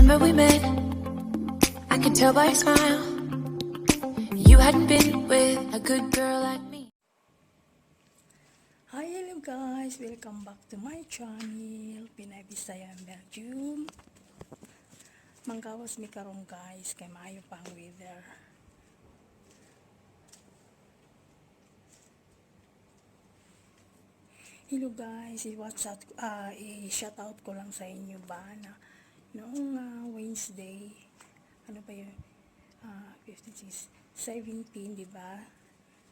Remember we met, I could tell by your smile, you hadn't been with a good girl like me. Hi, hello guys! Welcome back to my channel, Pinay Bisaya and Belgium. Manggawas mi karon guys, kay maayo pa ang weather. Hello guys, i-shout out ko lang sa inyo ba na noong Wednesday, ano ba yun? 56, 17, di ba?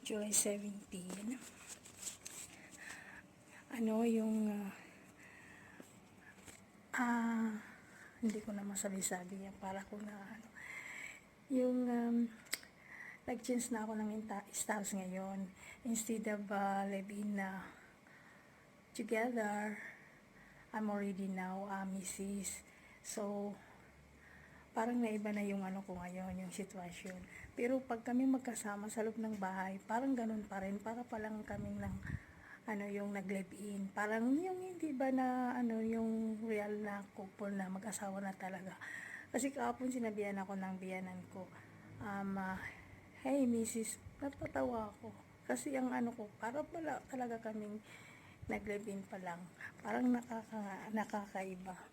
July 17. Ano yung hindi ko na masabi-sabi yan para ko na yung nag-change na ako ng stars ngayon. Instead of living together, I'm already now Mrs. So parang naiba na yung ano ko ngayon, yung sitwasyon. Pero pag kami magkasama sa loob ng bahay, parang ganun pa rin, para palang kaming lang yung nag-live-in. Parang yung hindi ba na yung real na couple na mag-asawa na talaga. Kasi kahapon sinabihan ako ng biyanan ko, hey Mrs., natatawa ako. Kasi ang ko, para pala talaga kaming nag-live-in pa lang. Parang nakakaiba.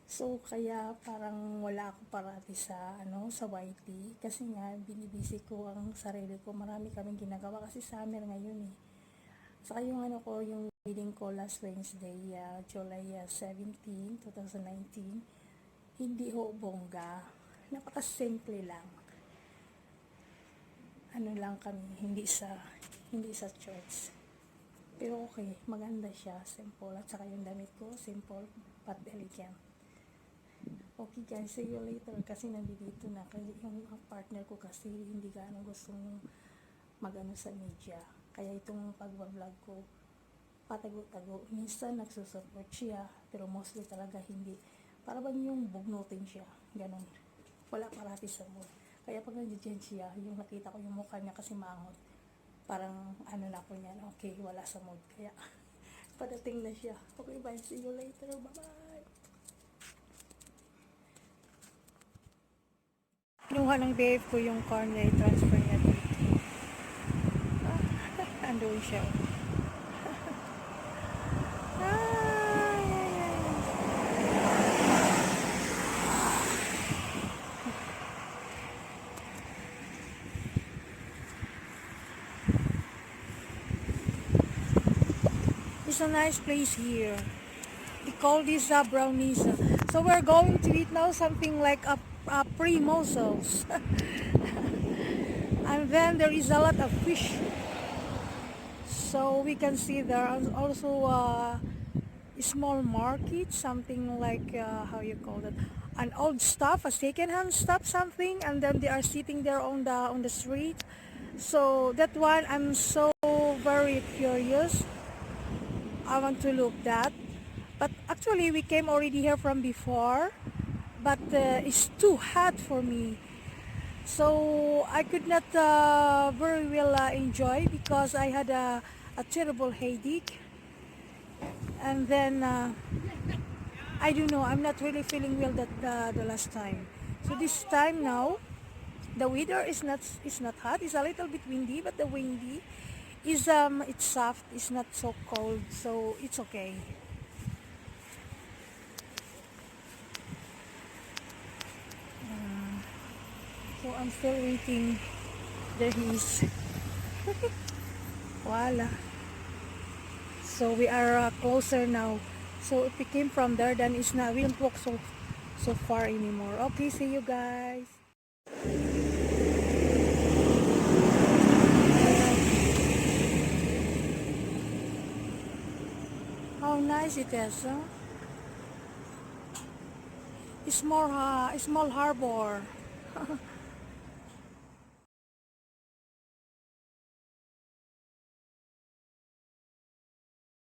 So, kaya parang wala ako parati sa YT kasi nga binibisi ko ang sarili ko. Marami kaming ginagawa kasi summer ngayon eh. Saka yung yung wedding ko last Wednesday, July 17, 2019, hindi ho bongga. Napaka-simple lang. Lang kami, hindi sa church. Pero okay, maganda siya, simple. At saka yung damit ko, simple but elegant. Okay guys, see you later kasi nandito na. Kasi yung partner ko kasi hindi gaano gustong magano sa media. Kaya itong pag-vlog ko, patago-tago. Minsan nagsusupport siya, pero mostly talaga hindi. Para bang yung bugnutin siya, ganon. Wala parati sa mood. Kaya pag nandiyan siya, yung nakita ko yung mukha niya kasi mangot. Parang na ko niyan, okay, wala sa mood. Kaya padating na siya. Okay bye, see you later, bye-bye. Kinuha ng babe ko yung car niya, i-transfer niya dito. Andoon siya. It's a nice place here. We call this Bruinisse. So we're going to eat now something like a mussels. And then there is a lot of fish. So we can see there also a small market, something like how you call it, an old stuff, a second-hand stuff, something. And then they are sitting there on the street. So that one I'm so very curious. I want to look that. But actually we came already here from before. But it's too hot for me, so I could not very well enjoy because I had a terrible headache, and then I don't know, I'm not really feeling well that the last time. So this time now the weather is not hot, it's a little bit windy, but the windy is it's soft, it's not so cold, so it's okay. So I'm still waiting. There he is. Voila. So we are closer now. So if we came from there, then it's not, we don't walk so far anymore. Okay, see you guys. How nice it is, huh? It's small harbor.